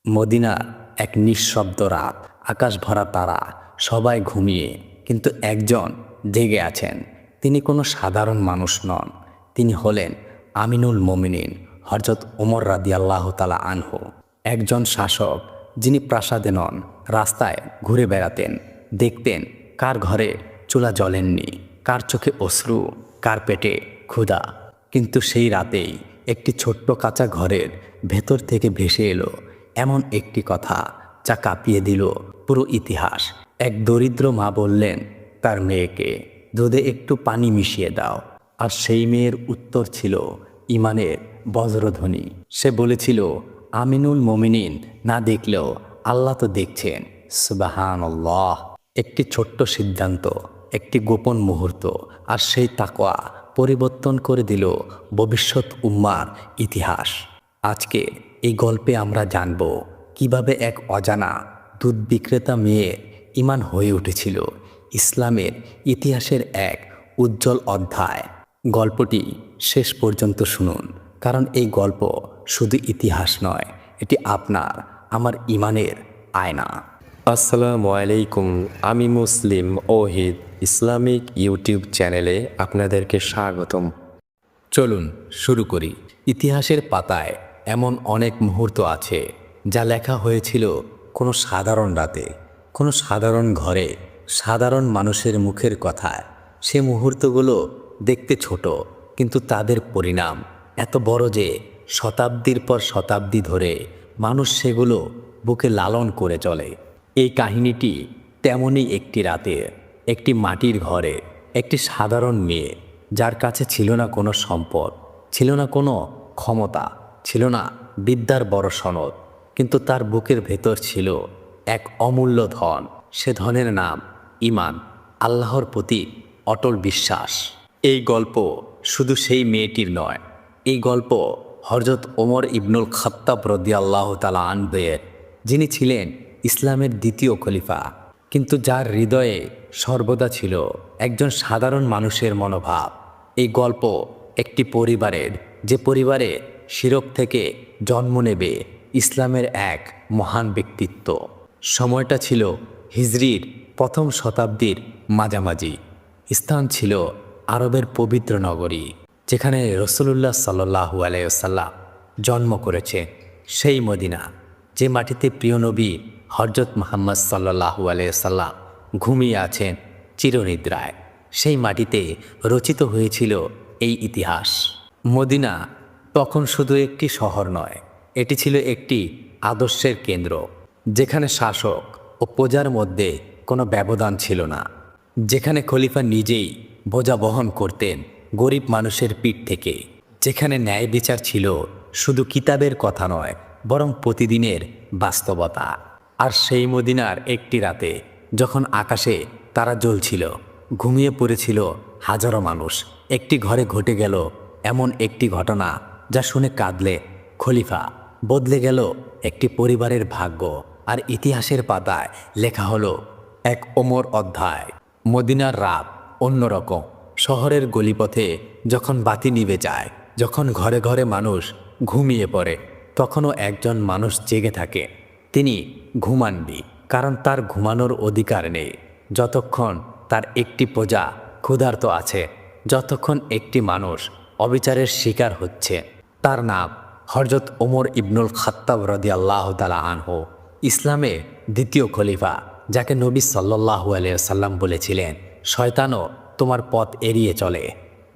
Medina এক নিঃশব্দ রাত, আকাশ ভরা তারা, সবাই ঘুমিয়ে, কিন্তু একজন জেগে আছেন। তিনি কোনো সাধারণ মানুষ নন, তিনি হলেন আমিনুল মোমিনিন হযরত ওমর রাদিয়াল্লাহু তাআলা আনহু। একজন শাসক যিনি প্রাসাদে নন, রাস্তায় ঘুরে বেড়াতেন, দেখতেন কার ঘরে চুলা জ্বলেননি, কার চোখে অশ্রু, কার পেটে ক্ষুধা। কিন্তু সেই রাতেই একটি ছোট্ট কাঁচা ঘরের ভেতর থেকে ভেসে এলো এমন একটি কথা যা কাঁপিয়ে দিল পুরো ইতিহাস। এক দরিদ্র মা বললেন তার মেয়েকে, দুধে একটু পানি মিশিয়ে দাও। আর সেই মেয়ের উত্তর ছিল ইমানের বজ্রধ্বনি। সে বলেছিল, আমিনুল মোমিনিন না দেখলেও আল্লাহ তো দেখছেন। সুবহানাল্লাহ। একটি ছোট্ট সিদ্ধান্ত, একটি গোপন মুহূর্ত, আর সেই তাকওয়া পরিবর্তন করে দিল ভবিষ্যৎ উম্মার ইতিহাস। আজকে এই গল্পে আমরা জানব কিভাবে এক অজানা দুধ বিক্রেতা মেয়ের ঈমান হয়ে উঠেছিল ইসলামের ইতিহাসের এক উজ্জ্বল অধ্যায়। গল্পটি শেষ পর্যন্ত শুনুন, কারণ এই গল্প শুধু ইতিহাস নয়, এটি আপনার আমার ঈমানের আয়না। আসসালামু আলাইকুম। আমি মুসলিম ওহিদ ইসলামিক ইউটিউব চ্যানেলে আপনাদেরকে স্বাগতম। চলুন শুরু করি। ইতিহাসের পাতায় এমন অনেক মুহূর্ত আছে যা লেখা হয়েছিল কোনো সাধারণ রাতে, কোনো সাধারণ ঘরে, সাধারণ মানুষের মুখের কথায়। সে মুহূর্তগুলো দেখতে ছোট, কিন্তু তাদের পরিণাম এত বড় যে শতাব্দীর পর শতাব্দী ধরে মানুষ সেগুলো বুকে লালন করে চলে। এই কাহিনীটি তেমনই একটি রাতে, একটি মাটির ঘরে, একটি সাধারণ মেয়ে, যার কাছে ছিল না কোনো সম্পদ, ছিল না কোনো ক্ষমতা, ছিল না বিদ্যার বড় সনদ, কিন্তু তার বুকের ভেতর ছিল এক অমূল্য ধন। সে ধনের নাম ঈমান, আল্লাহর প্রতি অটল বিশ্বাস। এই গল্প শুধু সেই মেয়েটির নয়, এই গল্প হযরত ওমর ইবনুল খাত্তাব রাদিয়াল্লাহু তাআলা আনহু-এর, যিনি ছিলেন ইসলামের দ্বিতীয় খলিফা, কিন্তু যার হৃদয়ে সর্বদা ছিল একজন সাধারণ মানুষের মনোভাব। এই গল্প একটি পরিবারের, যে পরিবারে শিরক থেকে জন্ম নেবে ইসলামের এক মহান ব্যক্তিত্ব। সময়টা ছিল হিজরির প্রথম শতাব্দীর মাঝামাঝি। স্থান ছিল আরবের পবিত্র নগরী, যেখানে রাসূলুল্লাহ সাল্লাল্লাহু আলাইহি ওয়াসাল্লাম জন্ম করেছে, সেই মদিনা, যে মাটিতে প্রিয় নবী হযরত মুহাম্মদ সাল্লাল্লাহু আলাইহি ওয়াসাল্লাম ঘুমিয়ে আছেন চিরনিদ্রায়। সেই মাটিতে রচিত হয়েছিল এই ইতিহাস। মদিনা তখন শুধু একটি শহর নয়, এটি ছিল একটি আদর্শের কেন্দ্র, যেখানে শাসক ও প্রজার মধ্যে কোনো ব্যবধান ছিল না, যেখানে খলিফা নিজেই বোঝা বহন করতেন গরিব মানুষের পিঠ থেকে, যেখানে ন্যায় বিচার ছিল শুধু কিতাবের কথা নয়, বরং প্রতিদিনের বাস্তবতা। আর সেই মদিনার একটি রাতে, যখন আকাশে তারা জ্বলছিল, ঘুমিয়ে পড়েছিল হাজারো মানুষ, একটি ঘরে ঘটে গেল এমন একটি ঘটনা যা শুনে কাঁদলে খলিফা। বদলে গেল একটি পরিবারের ভাগ্য, আর ইতিহাসের পাতায় লেখা হলো এক ওমর অধ্যায়। মদিনার রাত অন্যরকম। শহরের গলিপথে যখন বাতি নিভে যায়, যখন ঘরে ঘরে মানুষ ঘুমিয়ে পড়ে, তখনও একজন মানুষ জেগে থাকে। তিনি ঘুমাননি, কারণ তার ঘুমানোর অধিকার নেই যতক্ষণ তার একটি প্রজা ক্ষুধার্ত আছে, যতক্ষণ একটি মানুষ অবিচারের শিকার হচ্ছে। তার নাম হযরত ওমর ইবনুল খাত্তাব রাদিয়াল্লাহু তাআলা আনহু, ইসলামের দ্বিতীয় খলিফা, যাকে নবী সাল্লাল্লাহু আলাইহি ওয়াসাল্লাম বলেছিলেন, শয়তানও তোমার পথ এড়িয়ে চলে,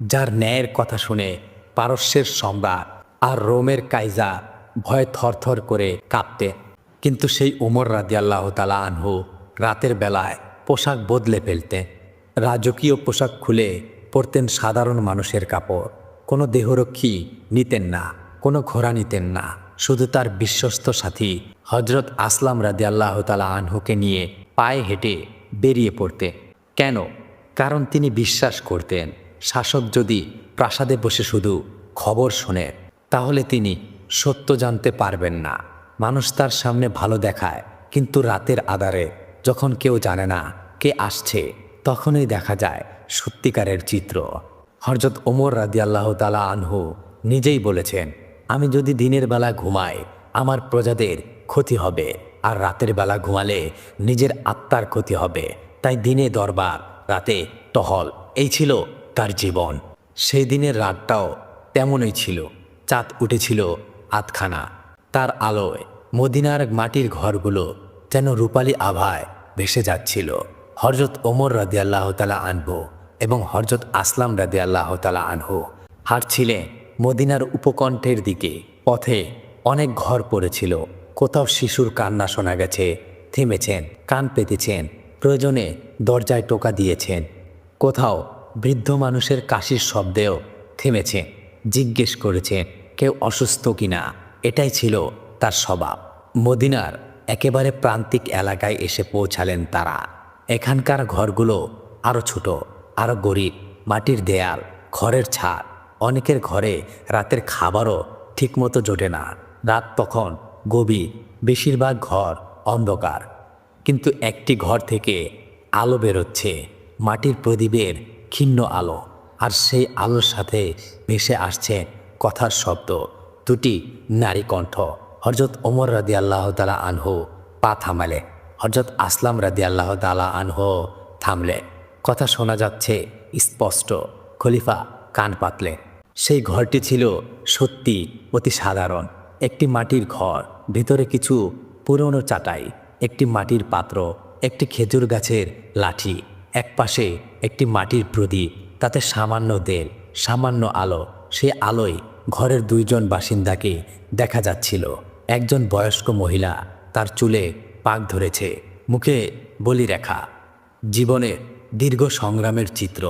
যার ন্যায়ের কথা শুনে পারস্যের সম্রাট আর রোমের কাইজার ভয়ে থরথর করে কাঁপতে। কিন্তু সেই ওমর রাদিয়াল্লাহু তাআলা আনহু রাতের বেলায় পোশাক বদলে ফেলতেন। রাজকীয় পোশাক খুলে পরতেন সাধারণ মানুষের কাপড়। কোনো দেহরক্ষী নিতেন না, কোনো ঘোড়া নিতেন না, শুধু তার বিশ্বস্ত সাথী হযরত আসলাম রাদিয়াল্লাহু তাআলা আনহুকে নিয়ে পায়ে হেঁটে বেরিয়ে পড়তে। কেন? কারণ তিনি বিশ্বাস করতেন, শাসক যদি প্রাসাদে বসে শুধু খবর শোনে, তাহলে তিনি সত্য জানতে পারবেন না। মানুষ তার সামনে ভালো দেখায়, কিন্তু রাতের আঁধারে, যখন কেউ জানে না কে আসছে, তখনই দেখা যায় সত্যিকারের চিত্র। হযরত ওমর রাদিয়াল্লাহু তাআলা আনহু নিজেই বলেছেন, আমি যদি দিনের বেলা ঘুমাই, আমার প্রজাদের ক্ষতি হবে, আর রাতের বেলা ঘুমালে নিজের আত্মার ক্ষতি হবে। তাই দিনে দরবার, রাতে টহল, এই ছিল তার জীবন। সেই দিনের রাতটাও তেমনই ছিল। চাঁদ উঠেছিল আধখানা, তার আলোয় মদিনার মাটির ঘরগুলো যেন রূপালী আভায় ভেসে যাচ্ছিল। হযরত ওমর রাদিয়াল্লাহু তাআলা আনহু এবং হযরত আসলাম রাদিয়াল্লাহু তাআলা আনহু হাঁটছিলেন মদিনার উপকণ্ঠের দিকে। পথে অনেক ঘর পড়েছিল, কোথাও শিশুর কান্না শোনা গেছে, থেমেছেন, কান পেতেছেন, প্রয়োজনে দরজায় টোকা দিয়েছেন। কোথাও বৃদ্ধ মানুষের কাশির শব্দেও থেমেছেন, জিজ্ঞেস করেছেন কেউ অসুস্থ কিনা। এটাই ছিল তার স্বভাব। মদিনার একেবারে প্রান্তিক এলাকায় এসে পৌঁছালেন তারা। এখানকার ঘরগুলো আরও ছোট, আরও গরিব, মাটির দেয়াল, খড়ের ছাদ। অনেকের ঘরে রাতের খাবারও ঠিকমতো জোটে না। রাত তখন গভীর, বেশিরভাগ ঘর অন্ধকার, কিন্তু একটি ঘর থেকে আলো বেরোচ্ছে, মাটির প্রদীপের ক্ষীণ আলো। আর সেই আলোর সাথে ভেসে আসছে কথার শব্দ, দুটি নারী কণ্ঠ। হযরত ওমর রাদিয়াল্লাহু তাআলা আনহু পা থামালে, হযরত আসলাম রাদিয়াল্লাহু তাআলা আনহু থামলে। কথা শোনা যাচ্ছে স্পষ্ট। খলিফা কান পাতলেন। সেই ঘরটি ছিল সত্যি অতি সাধারণ। একটি মাটির ঘর, ভিতরে কিছু পুরনো চাটাই, একটি মাটির পাত্র, একটি খেজুর গাছের লাঠি, একপাশে একটি মাটির প্রদীপ, তাতে সামান্য তেল, সামান্য আলো। সেই আলোয় ঘরের দুইজন বাসিন্দাকে দেখা যাচ্ছিল। একজন বয়স্ক মহিলা, তার চুলে পাক ধরেছে, মুখে বলি রেখা, জীবনের দীর্ঘ সংগ্রামের চিত্র।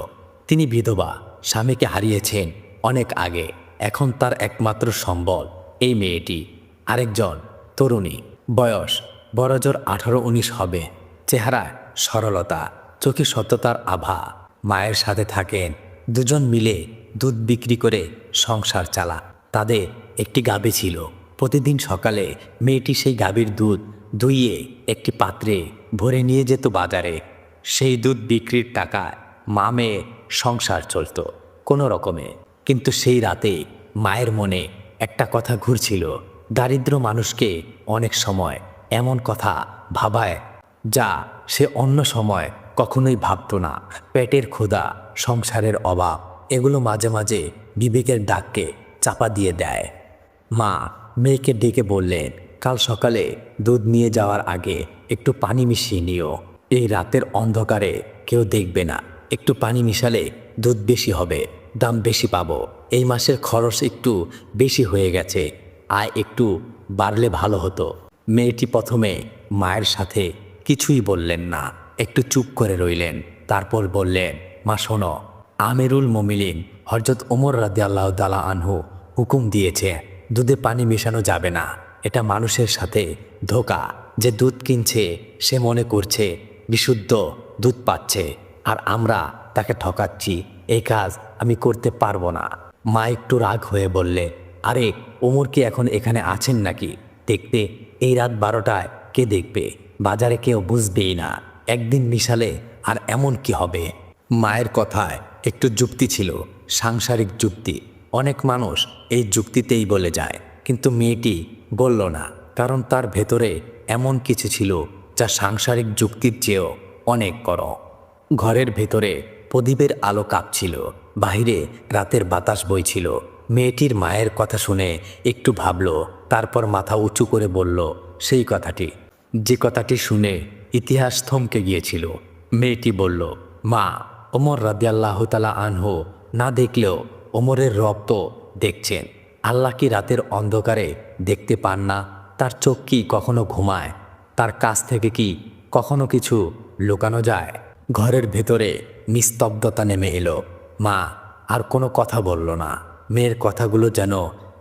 তিনি বিধবা, স্বামীকে হারিয়েছেন অনেক আগে। এখন তার একমাত্র সম্বল এই মেয়েটি। আরেকজন তরুণী, বয়স বড়জোর 18-19 হবে, চেহারায় সরলতা, চোখে সত্যতার আভা। মায়ের সাথে থাকেন, দুজন মিলে দুধ বিক্রি করে সংসার চালা। তাদের একটি গাভী ছিল। প্রতিদিন সকালে মেয়েটি সেই গাভীর দুধ দুইয়ে একটি পাত্রে ভরে নিয়ে যেত বাজারে। সেই দুধ বিক্রির টাকায় মা মেয়ে সংসার চলত কোনো রকমে। কিন্তু সেই রাতে মায়ের মনে একটা কথা ঘুরছিল। দারিদ্র মানুষকে অনেক সময় এমন কথা ভাবায় যা সে অন্য সময় কখনোই ভাবত না। পেটের ক্ষুধা, সংসারের অভাব, এগুলো মাঝে মাঝে বিবেকের ডাককে চাপা দিয়ে দেয়। মা মেয়েকে ডেকে বললেন, কাল সকালে দুধ নিয়ে যাওয়ার আগে একটু পানি মিশিয়ে নিও। এই রাতের অন্ধকারে কেউ দেখবে না, একটু পানি মিশালে দুধ বেশি হবে, দাম বেশি পাবো। এই মাসের খরচ একটু বেশি হয়ে গেছে, আয় একটু বাড়লে ভালো হতো। মেয়েটি প্রথমে মায়ের সাথে কিছুই বললেন না, একটু চুপ করে রইলেন। তারপর বললেন, মা শোনো, আমিরুল মোমিনিন হযরত ওমর রাদিয়াল্লাহু তাআলা আনহু হুকুম দিয়েছে দুধে পানি মেশানো যাবে না। এটা মানুষের সাথে ধোঁকা। যে দুধ কিনছে সে মনে করছে বিশুদ্ধ দুধ পাচ্ছে, আর আমরা তাকে ঠকাচ্ছি। এই কাজ আমি করতে পারবো না। মা একটু রাগ হয়ে বললে, আরে ওমর কি এখন এখানে আছেন নাকি? দেখতে এই রাত 12টায় কে দেখবে? বাজারে কেউ বুঝবেই না। একদিন মিশালে আর এমন কি হবে? মায়ের কথায় একটু যুক্তি ছিল, সাংসারিক যুক্তি। অনেক মানুষ এই যুক্তিতেই বলে যায়, কিন্তু মেয়েটি বলল না, কারণ তার ভেতরে এমন কিছু ছিল যা সাংসারিক যুক্তির চেয়েও অনেক বড়। ঘরের ভেতরে প্রদীপের আলো কাঁপছিল, বাহিরে রাতের বাতাস বইছিল। মেয়েটির মায়ের কথা শুনে একটু ভাবল, তারপর মাথা উঁচু করে বলল সেই কথাটি, যে কথাটি শুনে ইতিহাস থমকে গিয়েছিল। মেয়েটি বলল, মা, ওমর রাদিয়াল্লাহু তাআলা আনহু না দেখলেও ওমরের রব তো দেখছেন। আল্লাহ কি রাতের অন্ধকারে দেখতে পান না? তার চোখ কি কখনো ঘুমায়? তার কাছ থেকে কি কখনো কিছু লুকানো যায়? ঘরের ভেতরে নিস্তব্ধতা নেমে এলো। মা আর কোনো কথা বলল না। মেয়ের কথাগুলো যেন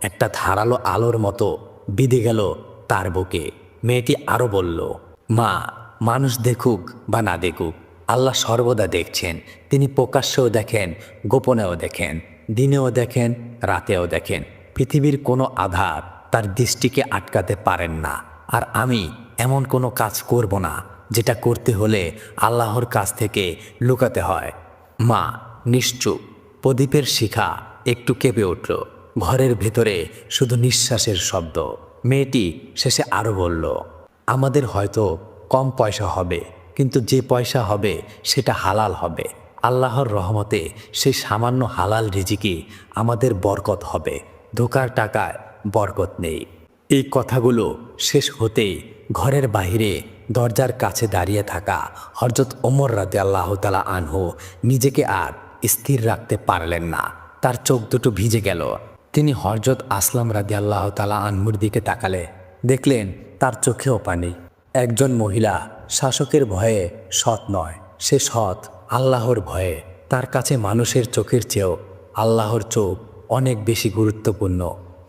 একটা ধারালো আলোর মতো বিঁধে গেল তার বুকে। মেয়েটি আরও বলল, মা, মানুষ দেখুক বা না দেখুক, আল্লাহ সর্বদা দেখছেন। তিনি প্রকাশ্যেও দেখেন, গোপনেও দেখেন, দিনেও দেখেন, রাতেও দেখেন। পৃথিবীর কোনো আধার তার দৃষ্টিকে আটকাতে পারেন না। আর আমি এমন কোনো কাজ করব না যেটা করতে হলে আল্লাহর কাছ থেকে লুকাতে হয়। মা নিশ্চুপ। প্রদীপের শিখা একটু কেঁপে উঠল। ঘরের ভেতরে শুধু নিঃশ্বাসের শব্দ। মেয়েটি শেষে আরও বলল, আমাদের হয়তো কম পয়সা হবে, কিন্তু যে পয়সা হবে সেটা হালাল হবে। আল্লাহর রহমতে সেই সামান্য হালাল রিজিকে আমাদের বরকত হবে, ধোকার টাকায় বরকত নেই। এই কথাগুলো শেষ হতেই ঘরের বাহিরে দরজার কাছে দাঁড়িয়ে থাকা হযরত ওমর রাদিয়াল্লাহু তাআলা আনহু নিজেকে আর স্থির রাখতে পারলেন না। তার চোখ দুটো ভিজে গেল। তিনি হযরত আসলাম রাদিয়াল্লাহু তাআলা আনহুর দিকে তাকালে দেখলেন তার চোখেও পানি। একজন মহিলা শাসকের ভয়ে সৎ নয়, সে সৎ আল্লাহর ভয়ে। তার কাছে মানুষের চোখের চেয়েও আল্লাহর চোখ অনেক বেশি গুরুত্বপূর্ণ।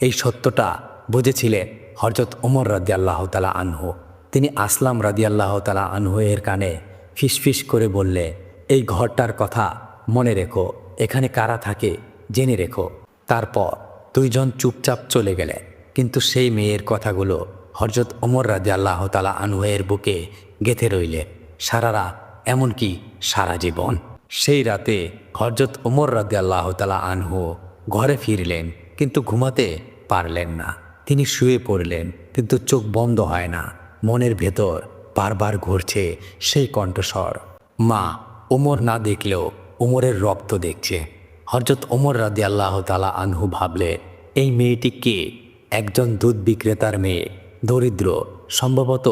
এই সত্যটা বুঝেছিলেন হযরত ওমর রাদিয়াল্লাহু তাআলা আনহু। তিনি আসলাম রাদিয়াল্লাহু তাআলা আনহু এর কানে ফিসফিস করে বললে, এই ঘরটার কথা মনে রেখো, এখানে কারা থাকে জেনে রেখো। তারপর দুইজন চুপচাপ চলে গেলেন। কিন্তু সেই মেয়ের কথাগুলো হযরত ওমর রাদিয়াল্লাহু তাআলা আনহু এর বুকে গেঁথে রইলে সারা রাত, এমনকি সারা জীবন। সেই রাতে হযরত ওমর রাদিয়াল্লাহু তাআলা আনহু ঘরে ফিরলেন, কিন্তু ঘুমাতে পারলেন না। তিনি শুয়ে পড়লেন, কিন্তু চোখ বন্ধ হয় না। মনের ভেতর বারবার ঘুরছে সেই কণ্ঠস্বর, মা। ওমর না দেখলেও ওমরের রক্ত দেখছে। হযরত ওমর রাদিয়াল্লাহু তাআলা আনহু ভাবলেন, এই মেয়েটি কে? একজন দুধ বিক্রেতার মেয়ে, দরিদ্র, সম্ভবত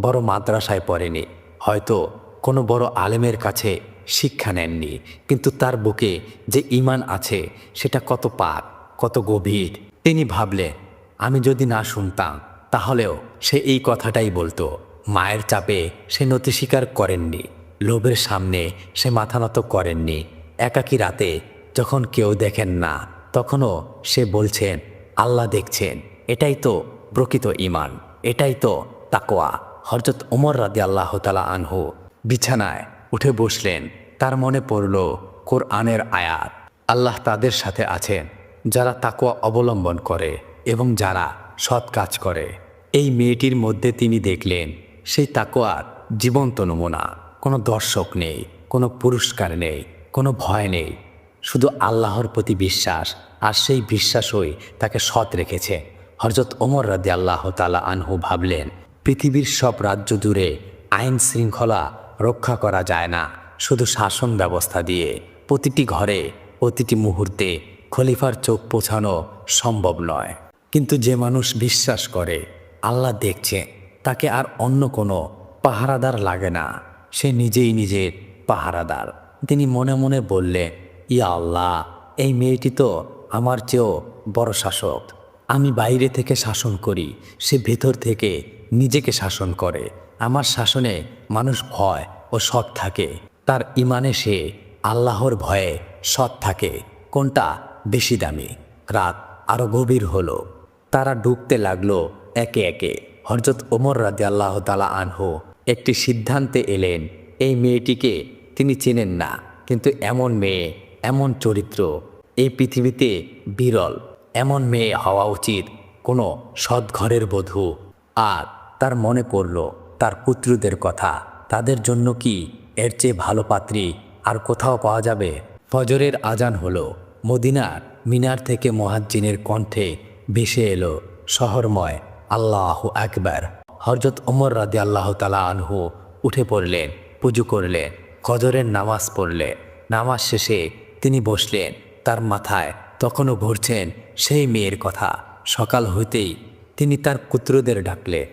বড় মাদ্রাসায় পড়েনি, হয়তো কোনো বড় আলেমের কাছে শিক্ষা নেননি, কিন্তু তার বুকে যে ঈমান আছে সেটা কত পাক, কত গভীর। তিনি ভাবলেন, আমি যদি না শুনতাম তাহলেও সে এই কথাটাই বলতো। মায়ের চাপে সে নতি স্বীকার করেননি, লোভের সামনে সে মাথা নত করেননি। একাকী রাতে যখন কেউ দেখেন না, তখনও সে বলছেন, আল্লাহ দেখছেন। এটাই তো প্রকৃত ঈমান, এটাই তো তাকওয়া। হযরত ওমর রাদিয়াল্লাহু তাআলা আনহু বিছানায় উঠে বসলেন। তার মনে পড়ল কোরআনের আয়াত, আল্লাহ তাদের সাথে আছেন যারা তাকওয়া অবলম্বন করে এবং যারা সৎ কাজ করে। এই মেয়েটির মধ্যে তিনি দেখলেন সেই তাকওয়ার জীবন্ত নমুনা। কোনো দর্শক নেই, কোনো পুরস্কার নেই, কোনো ভয় নেই, শুধু আল্লাহর প্রতি বিশ্বাস। আর সেই বিশ্বাসই তাকে সৎ রেখেছে। হযরত ওমর রাদিয়াল্লাহু তাআলা আনহু ভাবলেন, পৃথিবীর সব রাজ্য জুড়ে আইন শৃঙ্খলা রক্ষা করা যায় না শুধু শাসন ব্যবস্থা দিয়ে। প্রতিটি ঘরে, প্রতিটি মুহূর্তে খলিফার চোখ পৌঁছানো সম্ভব নয়। কিন্তু যে মানুষ বিশ্বাস করে আল্লাহ দেখছে, তাকে আর অন্য কোনো পাহারাদার লাগে না, সে নিজেই নিজের পাহারাদার। তিনি মনে মনে বললেন, ইয়া আল্লাহ, এই মেয়েটি তো আমার চেয়েও বড় শাসক। আমি বাইরে থেকে শাসন করি, সে ভেতর থেকে নিজেকে শাসন করে। আমার শাসনে মানুষ ভয় ও সৎ থাকে, তার ঈমানে সে আল্লাহর ভয়ে সৎ থাকে। কোনটা বেশি দামি? রাত আরও গভীর হলো, তারা ডুবতে লাগলো একে একে। হযরত ওমর রাদিয়াল্লাহু তাআলা আনহু একটি সিদ্ধান্তে এলেন। এই মেয়েটিকে তিনি চেনেন না, কিন্তু এমন মেয়ে, এমন চরিত্র এই পৃথিবীতে বিরল। এমন মেয়ে হওয়া উচিত কোনো সৎ ঘরের বধূ। আর তার মনে পড়ল তার পুত্রদের কথা। তাদের জন্য কি এর চেয়ে ভালো পাত্রী আর কোথাও পাওয়া যাবে? ফজরের আজান হলো। মদিনার মিনার থেকে মুয়াজ্জিনের কণ্ঠে ভেসে এলো শহরময় আল্লাহু আকবার। হযরত ওমর রাদিয়াল্লাহু তাআলা আনহু উঠে পড়লেন, পুজো করলেন, ফজরের নামাজ পড়লেন। নামাজ শেষে তিনি বসলেন। তার মাথায় তখনও ঘুরছেন সেই মেয়ের কথা। সকাল হইতেই তিনি তার পুত্রদের ডাকলেন।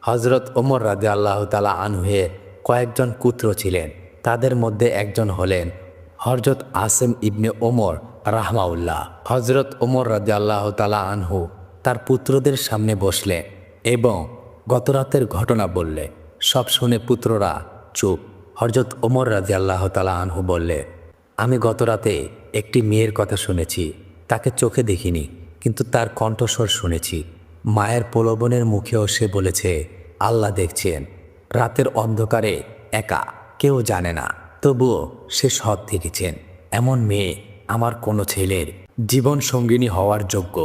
হযরত ওমর রাদিয়াল্লাহু তাআলা আনহুয়ের কয়েকজন পুত্র ছিলেন। তাদের মধ্যে একজন হলেন হযরত আসিম ইবনে ওমর রাহমাউল্লাহ। হযরত ওমর রাদিয়াল্লাহু তাআলা আনহু তার পুত্রদের সামনে বসলেন এবং গতরাতের ঘটনা বললেন। সব শুনে পুত্ররা চুপ। হযরত ওমর রাদিয়াল্লাহু তাআলা আনহু বললেন, আমি গতরাতে একটি মেয়ের কথা শুনেছি। তাকে চোখে দেখিনি, কিন্তু তার কণ্ঠস্বর শুনেছি। মায়ের প্রলোভনের মুখেও সে বলেছে, আল্লাহ দেখছেন। রাতের অন্ধকারে একা, কেউ জানে না, তবুও সে সৎ দেখেছেন। এমন মেয়ে আমার কোনো ছেলের জীবন সঙ্গিনী হওয়ার যোগ্য।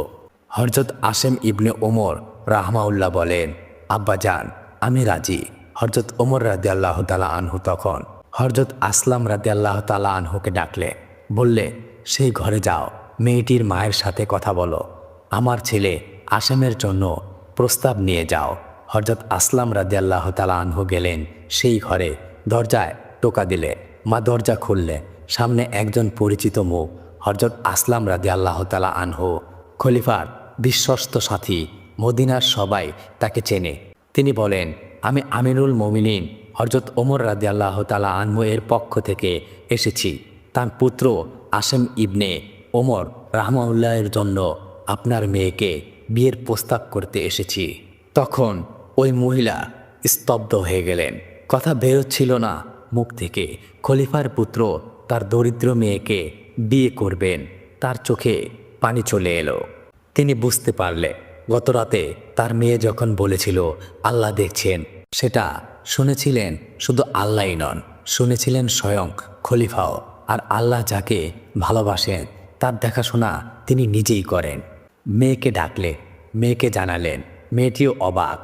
হযরত আসিম ইবনে ওমর রাহমাউল্লাহ বলেন, আব্বাজান, আমি রাজি। হযরত ওমর রাদিয়াল্লাহু তাআলা আনহু তখন হযরত আসলাম রাদিয়াল্লাহু তাআলা আনহুকে ডাকলে, বললে, সেই ঘরে যাও, মেয়েটির মায়ের সাথে কথা বলো। আমার ছেলে আসিমের জন্য প্রস্তাব নিয়ে যাও। হযরত আসলাম রাদিয়াল্লাহু তাআলা আনহু গেলেন সেই ঘরে, দরজায় টোকা দিলে মা দরজা খুললে। সামনে একজন পরিচিত মুখ, হযরত আসলাম রাদিয়াল্লাহু তাআলা আনহু, খলিফার বিশ্বস্ত সাথী। মদিনার সবাই তাকে চেনে। তিনি বলেন, আমি আমিরুল মোমিনিন হযরত ওমর রাদিয়াল্লাহু তাআলা আনহু এর পক্ষ থেকে এসেছি। তার পুত্র আসেম ইবনে ওমর রাহমাহুল্লাহের জন্য আপনার মেয়েকে বিয়ের প্রস্তাব করতে এসেছি। তখন ওই মহিলা স্তব্ধ হয়ে গেলেন, কথা বেরোচ্ছিল না মুখ থেকে। খলিফার পুত্র তার দরিদ্র মেয়েকে বিয়ে করবেন, তার চোখে পানি চলে এলো। তিনি বুঝতে পারলে গতরাতে তার মেয়ে যখন বলেছিল আল্লাহ দেখছেন, সেটা শুনেছিলেন শুধু আল্লাহই নন, শুনেছিলেন স্বয়ং খলিফাও। আর আল্লাহ যাকে ভালোবাসেন তার দেখাশোনা তিনি নিজেই করেন। মেয়েকে ডাকলে, মেয়েকে জানালেন, মেয়েটিও অবাক,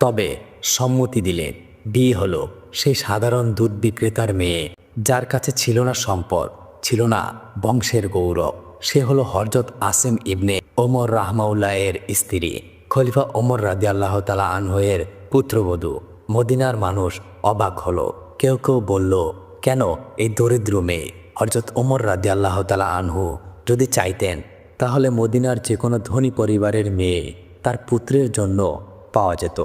তবে সম্মতি দিলেন। বিয়ে হলো সেই সাধারণ দুধ বিক্রেতার মেয়ে, যার কাছে ছিল না সম্পদ, ছিল না বংশের গৌরব। সে হলো হযরত আসেম ইবনে ওমর রাহমাহুল্লাহের স্ত্রী, খলিফা ওমর রাদিয়াল্লাহু তাআলা আনহু এর পুত্রবধূ। মদিনার মানুষ অবাক হলো। কেউ কেউ বলল, কেন এই দরিদ্র মেয়ে? হযরত ওমর রাদিয়াল্লাহু তাআলা আনহু যদি চাইতেন তাহলে মদিনার যে কোনো ধনী পরিবারের মেয়ে তার পুত্রের জন্য পাওয়া যেত।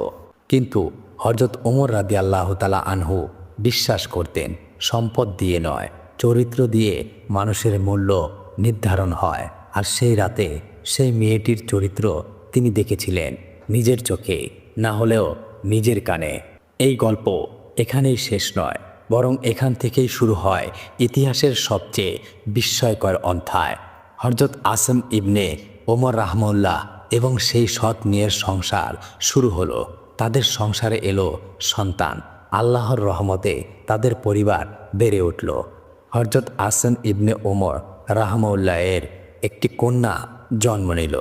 কিন্তু হযরত ওমর রাদিয়াল্লাহু তাআলা আনহু বিশ্বাস করতেন সম্পদ দিয়ে নয়, চরিত্র দিয়ে মানুষের মূল্য নির্ধারণ হয়। আর সেই রাতে সেই মেয়েটির চরিত্র তিনি দেখেছিলেন নিজের চোখে, না হলেও নিজের কানে। এই গল্প এখানেই শেষ নয়, বরং এখান থেকেই শুরু হয় ইতিহাসের সবচেয়ে বিস্ময়কর অধ্যায়। হযরত আসেম ইবনে ওমর রাহমাহুল্লাহ এবং সেই সৎ মেয়ের সংসার শুরু হলো। তাদের সংসারে এলো সন্তান। আল্লাহর রহমতে তাদের পরিবার বেড়ে উঠল। হযরত আসেম ইবনে ওমর রাহমাহুল্লাহ এর একটি কন্যা জন্ম নিল।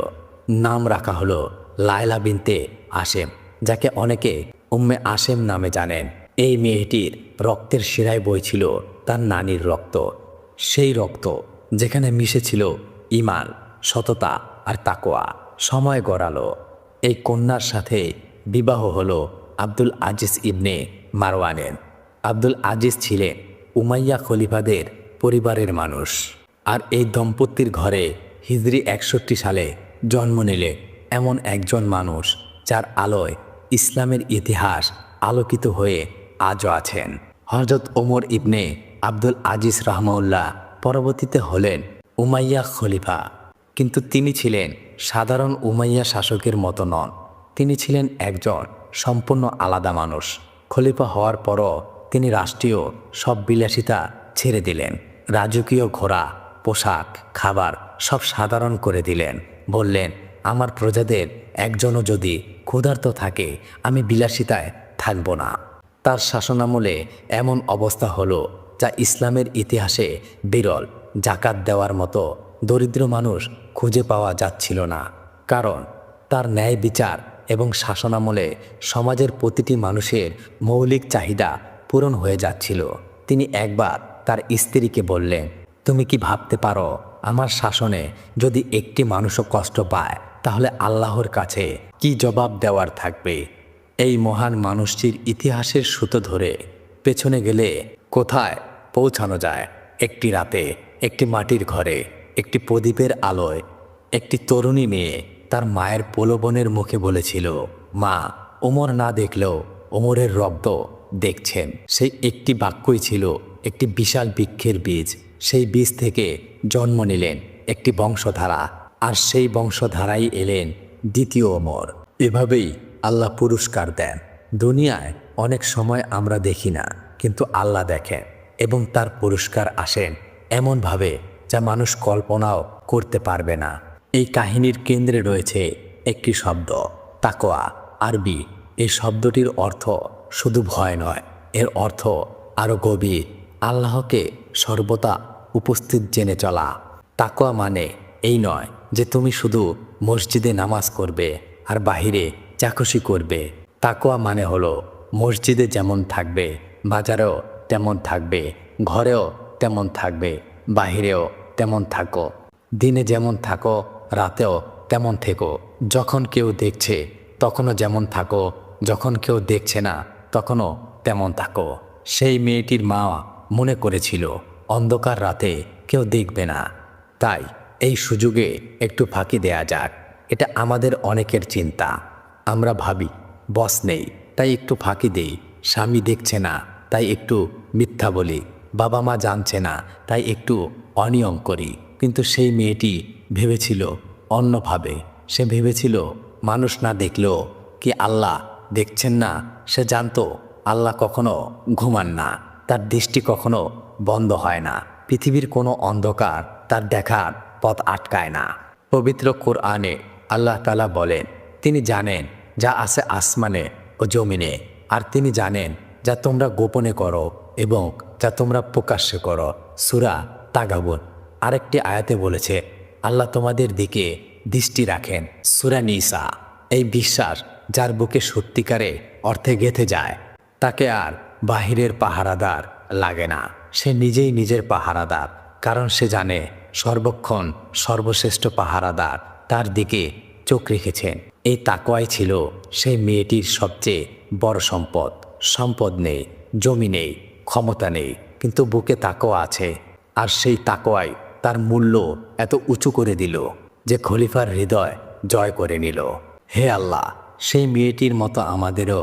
নাম রাখা হলো লায়লা বিনতে আসেম, যাকে অনেকে উম্মে আসেম নামে জানেন। এই মেয়েটির রক্তের শিরায় বইছিল তার নানির রক্ত, সেই রক্ত যেখানে মিশেছিল ঈমান, সততা আর তাকওয়া। সময় গড়ালো, এই কন্যার সাথে বিবাহ হলো আব্দুল আজিজ ইবনে মারওয়ানের। আব্দুল আজিজ ছিলেন উমাইয়া খলিফাদের পরিবারের মানুষ। আর এই দম্পতির ঘরে হিজরি 61 সালে জন্ম নিলে এমন একজন মানুষ যার আলোয় ইসলামের ইতিহাস আলোকিত হয়ে আজও আছেন। হযরত ওমর ইবনে আব্দুল আজিজ রাহমাহুল্লাহ পরবর্তীতে হলেন উমাইয়া খলিফা, কিন্তু তিনি ছিলেন সাধারণ উমাইয়া শাসকের মতো নন। তিনি ছিলেন একজন সম্পূর্ণ আলাদা মানুষ। খলিফা হওয়ার পরও তিনি রাষ্ট্রীয় সব বিলাসিতা ছেড়ে দিলেন। রাজকীয় ঘোড়া, পোশাক, খাবার সব সাধারণ করে দিলেন। বললেন, আমার প্রজাদের একজনও যদি ক্ষুধার্ত থাকে আমি বিলাসিতায় থাকব না। তার শাসনামলে এমন অবস্থা হলো যা ইসলামের ইতিহাসে বিরল। জাকাত দেওয়ার মতো দরিদ্র মানুষ খুঁজে পাওয়া যাচ্ছিল না, কারণ তার ন্যায় বিচার এবং শাসনামলে সমাজের প্রতিটি মানুষের মৌলিক চাহিদা পূরণ হয়ে যাচ্ছিল। তিনি একবার তার স্ত্রীকে বললেন, তুমি কি ভাবতে পারো আমার শাসনে যদি একটি মানুষও কষ্ট পায় তাহলে আল্লাহর কাছে কি জবাব দেওয়ার থাকবে? এই মহান মানুষটির ইতিহাসের সুতো ধরে পেছনে গেলে কোথায় পৌঁছানো যায়? একটি রাতে একটি মাটির ঘরে একটি প্রদীপের আলোয় একটি তরুণী মেয়ে তার মায়ের প্রলোভনের মুখে বলেছিল, মা, ওমর না দেখলেও ওমরের রক্ত দেখছেন। সেই একটি বাক্যই ছিল একটি বিশাল বৃক্ষের বীজ। সেই বীজ থেকে জন্ম নিলেন একটি বংশধারা, আর সেই বংশধারাই এলেন দ্বিতীয় ওমর। এভাবেই আল্লাহ পুরস্কার দেন। দুনিয়ায় অনেক সময় আমরা দেখি না, কিন্তু আল্লাহ দেখেন এবং তার পুরস্কার আসেন এমনভাবে যা মানুষ কল্পনাও করতে পারবে না। এই কাহিনীর কেন্দ্রে রয়েছে একটি শব্দ, তাকওয়া। আরবি এই শব্দটির অর্থ শুধু ভয় নয়, এর অর্থ আরও গভীর, আল্লাহকে সর্বদা উপস্থিত জেনে চলা। তাকওয়া মানে এই নয় যে তুমি শুধু মসজিদে নামাজ করবে আর বাহিরে চাকুশি করবে। তাকওয়া মানে হলো মসজিদে যেমন থাকবে, বাজারেও তেমন থাকবে, ঘরেও তেমন থাকবে, বাহিরেও তেমন থাকো। দিনে যেমন থাকো, রাতেও তেমন থেকো। যখন কেউ দেখছে তখনও যেমন থাকো, যখন কেউ দেখছে না তখনও তেমন থাকো। সেই মেয়েটির মা মনে করেছিল অন্ধকার রাতে কেউ দেখবে না, তাই এই সুযোগে একটু ফাঁকি দেয়া যাক। এটা আমাদের অনেকের চিন্তা। আমরা ভাবি বস নেই তাই একটু ফাঁকি দেই, স্বামী দেখছে না তাই একটু মিথ্যা বলি, বাবা মা জানছে না তাই একটু অনিয়ম করি। কিন্তু সেই মেয়েটি ভেবেছিল অন্যভাবে। সে ভেবেছিল মানুষ না দেখলেও কি আল্লাহ দেখছেন না। সে জানতো আল্লাহ কখনো ঘুমান না, তার দৃষ্টি কখনো বন্ধ হয় না। পৃথিবীর কোনো অন্ধকার তার দেখার পথ আটকায় না। পবিত্র কোরআনে আল্লাহ তাআলা বলেন, তিনি জানেন যা আছে আসমানে ও জমিনে, আর তিনি জানেন যা তোমরা গোপনে করো এবং যা তোমরা প্রকাশ্যে করো। সূরা তাগাবুন আরেকটি আয়াতে বলেছে, আল্লাহ তোমাদের দিকে দৃষ্টি রাখেন। সূরা নিসা। এই বিশ্বাস যার বুকে সত্যিকারে অর্থে গেঁথে যায়, তাকে আর বাহিরের পাহারাদার লাগে না। সে নিজেই নিজের পাহারাদার, কারণ সে জানে সর্বক্ষণ সর্বশ্রেষ্ঠ পাহারাদার তার দিকে চোখ রেখেছেন। এই তাকওয়াই ছিল সেই মেয়েটির সবচেয়ে বড় সম্পদ। সম্পদ নেই, জমি নেই, ক্ষমতা নেই, কিন্তু বুকে তাকওয়া আছে। আর সেই তাকওয়াই তার মূল্য এত উঁচু করে দিল যে খলিফার হৃদয় জয় করে নিল। হে আল্লাহ, সেই মেয়েটির মতো আমাদেরও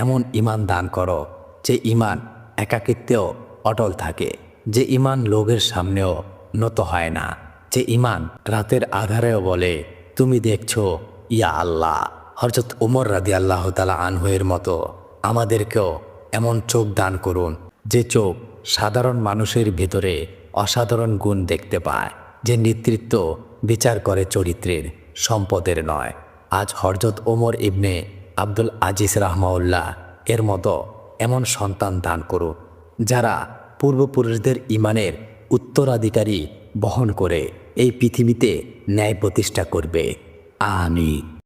এমন ঈমান দান করো যে ঈমান একাকিত্বেও অটল থাকে, যে ঈমান লোকের সামনেও নত হয় না, যে ঈমান রাতের আধারেও বলে তুমি দেখছো ইয়া আল্লাহ। হযরত ওমর রাদিয়াল্লাহু তাআলা আনহুয়ের মতো আমাদেরকেও এমন চোখ দান করুন, যে চোখ সাধারণ মানুষের ভেতরে অসাধারণ গুণ দেখতে পায়, যে নেতৃত্ব বিচার করে চরিত্রের, সম্পদের নয়। আজ হযরত ওমর ইবনে আব্দুল আজিজ রাহমাউল্লাহ এর মতো এমন সন্তান দান করুন, যারা পূর্বপুরুষদের ঈমানের উত্তরাধিকারী বহন করে এই পৃথিবীতে ন্যায় প্রতিষ্ঠা করবে। আমিন।